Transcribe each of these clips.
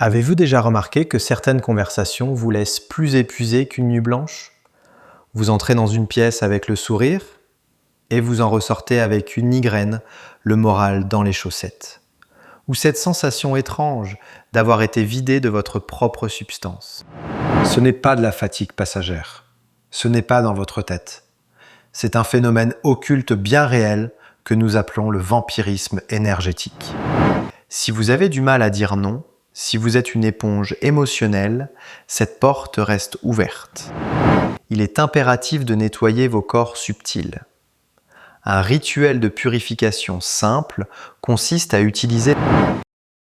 Avez-vous déjà remarqué que certaines conversations vous laissent plus épuisé qu'une nuit blanche? Vous entrez dans une pièce avec le sourire et vous en ressortez avec une migraine, le moral dans les chaussettes. Ou cette sensation étrange d'avoir été vidé de votre propre substance. Ce n'est pas de la fatigue passagère. Ce n'est pas dans votre tête. C'est un phénomène occulte bien réel que nous appelons le vampirisme énergétique. Si vous avez du mal à dire non, si vous êtes une éponge émotionnelle, cette porte reste ouverte. Il est impératif de nettoyer vos corps subtils. Un rituel de purification simple consiste à utiliser...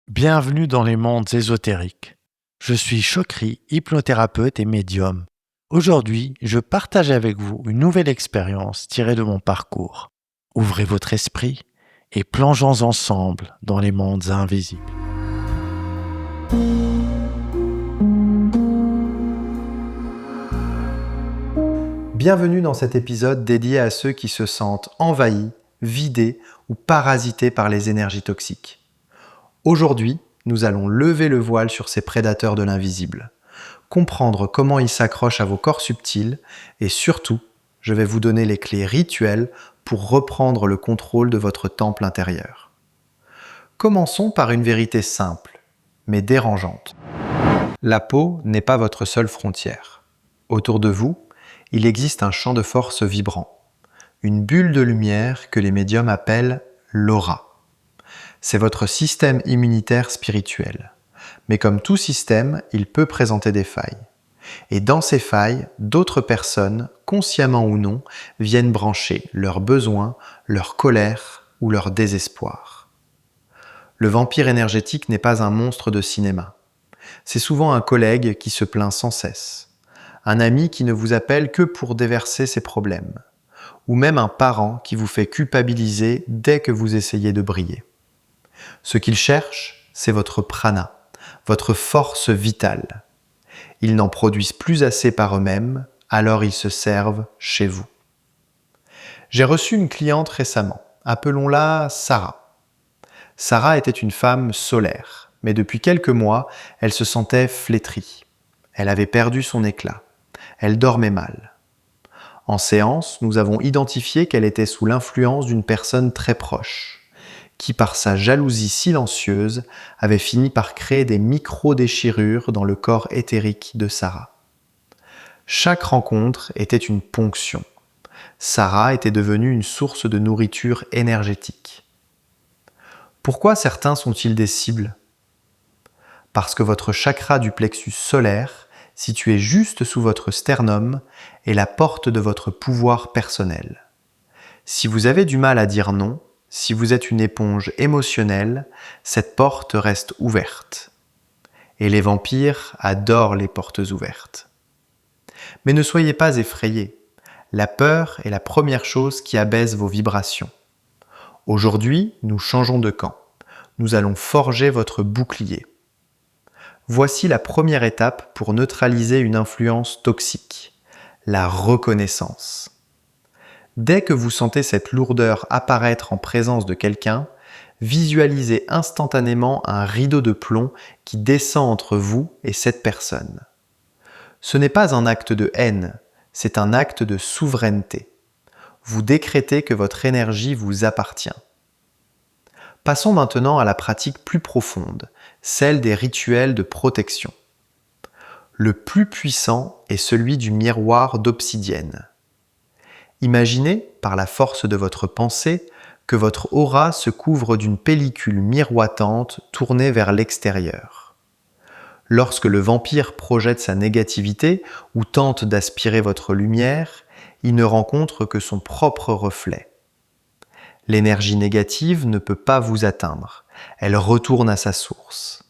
Bienvenue dans les mondes ésotériques. Je suis Chokri, hypnothérapeute et médium. Aujourd'hui, je partage avec vous une nouvelle expérience tirée de mon parcours. Ouvrez votre esprit et plongeons ensemble dans les mondes invisibles. Bienvenue dans cet épisode dédié à ceux qui se sentent envahis, vidés ou parasités par les énergies toxiques. Aujourd'hui, nous allons lever le voile sur ces prédateurs de l'invisible, comprendre comment ils s'accrochent à vos corps subtils et surtout, je vais vous donner les clés rituelles pour reprendre le contrôle de votre temple intérieur. Commençons par une vérité simple, mais dérangeante. La peau n'est pas votre seule frontière. Autour de vous, il existe un champ de force vibrant, une bulle de lumière que les médiums appellent l'aura. C'est votre système immunitaire spirituel. Mais comme tout système, il peut présenter des failles. Et dans ces failles, d'autres personnes, consciemment ou non, viennent brancher leurs besoins, leur colère ou leur désespoir. Le vampire énergétique n'est pas un monstre de cinéma. C'est souvent un collègue qui se plaint sans cesse. Un ami qui ne vous appelle que pour déverser ses problèmes, ou même un parent qui vous fait culpabiliser dès que vous essayez de briller. Ce qu'ils cherchent, c'est votre prana, votre force vitale. Ils n'en produisent plus assez par eux-mêmes, alors ils se servent chez vous. J'ai reçu une cliente récemment, appelons-la Sarah. Sarah était une femme solaire, mais depuis quelques mois, elle se sentait flétrie. Elle avait perdu son éclat. Elle dormait mal. En séance, nous avons identifié qu'elle était sous l'influence d'une personne très proche, qui par sa jalousie silencieuse avait fini par créer des micro-déchirures dans le corps éthérique de Sarah. Chaque rencontre était une ponction. Sarah était devenue une source de nourriture énergétique. Pourquoi certains sont-ils des cibles? Parce que votre chakra du plexus solaire, situé juste sous votre sternum, est la porte de votre pouvoir personnel. Si vous avez du mal à dire non, si vous êtes une éponge émotionnelle, cette porte reste ouverte. Et les vampires adorent les portes ouvertes. Mais ne soyez pas effrayés. La peur est la première chose qui abaisse vos vibrations. Aujourd'hui, nous changeons de camp. Nous allons forger votre bouclier. Voici la première étape pour neutraliser une influence toxique, la reconnaissance. Dès que vous sentez cette lourdeur apparaître en présence de quelqu'un, visualisez instantanément un rideau de plomb qui descend entre vous et cette personne. Ce n'est pas un acte de haine, c'est un acte de souveraineté. Vous décrétez que votre énergie vous appartient. Passons maintenant à la pratique plus profonde, celle des rituels de protection. Le plus puissant est celui du miroir d'obsidienne. Imaginez, par la force de votre pensée, que votre aura se couvre d'une pellicule miroitante tournée vers l'extérieur. Lorsque le vampire projette sa négativité ou tente d'aspirer votre lumière, il ne rencontre que son propre reflet. L'énergie négative ne peut pas vous atteindre, elle retourne à sa source.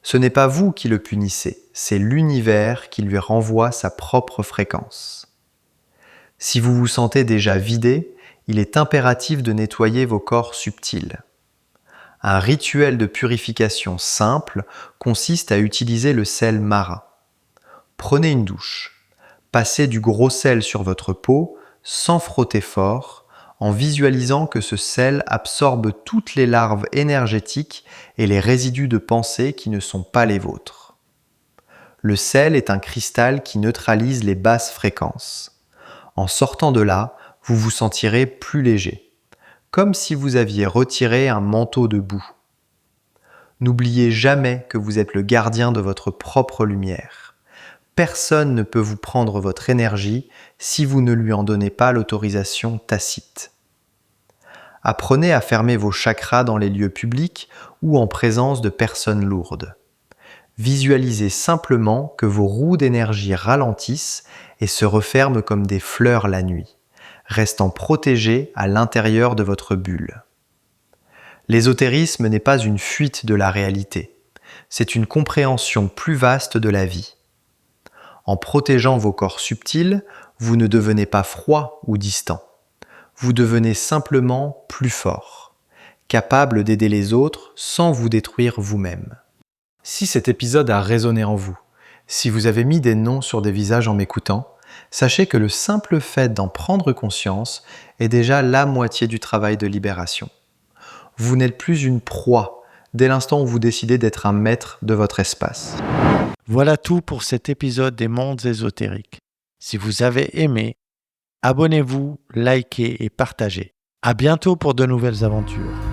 Ce n'est pas vous qui le punissez, c'est l'univers qui lui renvoie sa propre fréquence. Si vous vous sentez déjà vidé, il est impératif de nettoyer vos corps subtils. Un rituel de purification simple consiste à utiliser le sel marin. Prenez une douche, passez du gros sel sur votre peau sans frotter fort, en visualisant que ce sel absorbe toutes les larves énergétiques et les résidus de pensée qui ne sont pas les vôtres. Le sel est un cristal qui neutralise les basses fréquences. En sortant de là, vous vous sentirez plus léger, comme si vous aviez retiré un manteau de boue. N'oubliez jamais que vous êtes le gardien de votre propre lumière. Personne ne peut vous prendre votre énergie si vous ne lui en donnez pas l'autorisation tacite. Apprenez à fermer vos chakras dans les lieux publics ou en présence de personnes lourdes. Visualisez simplement que vos roues d'énergie ralentissent et se referment comme des fleurs la nuit, restant protégées à l'intérieur de votre bulle. L'ésotérisme n'est pas une fuite de la réalité, c'est une compréhension plus vaste de la vie. En protégeant vos corps subtils, vous ne devenez pas froid ou distant. Vous devenez simplement plus fort, capable d'aider les autres sans vous détruire vous-même. Si cet épisode a résonné en vous, si vous avez mis des noms sur des visages en m'écoutant, sachez que le simple fait d'en prendre conscience est déjà la moitié du travail de libération. Vous n'êtes plus une proie dès l'instant où vous décidez d'être un maître de votre espace. Voilà tout pour cet épisode des mondes ésotériques. Si vous avez aimé, abonnez-vous, likez et partagez. À bientôt pour de nouvelles aventures.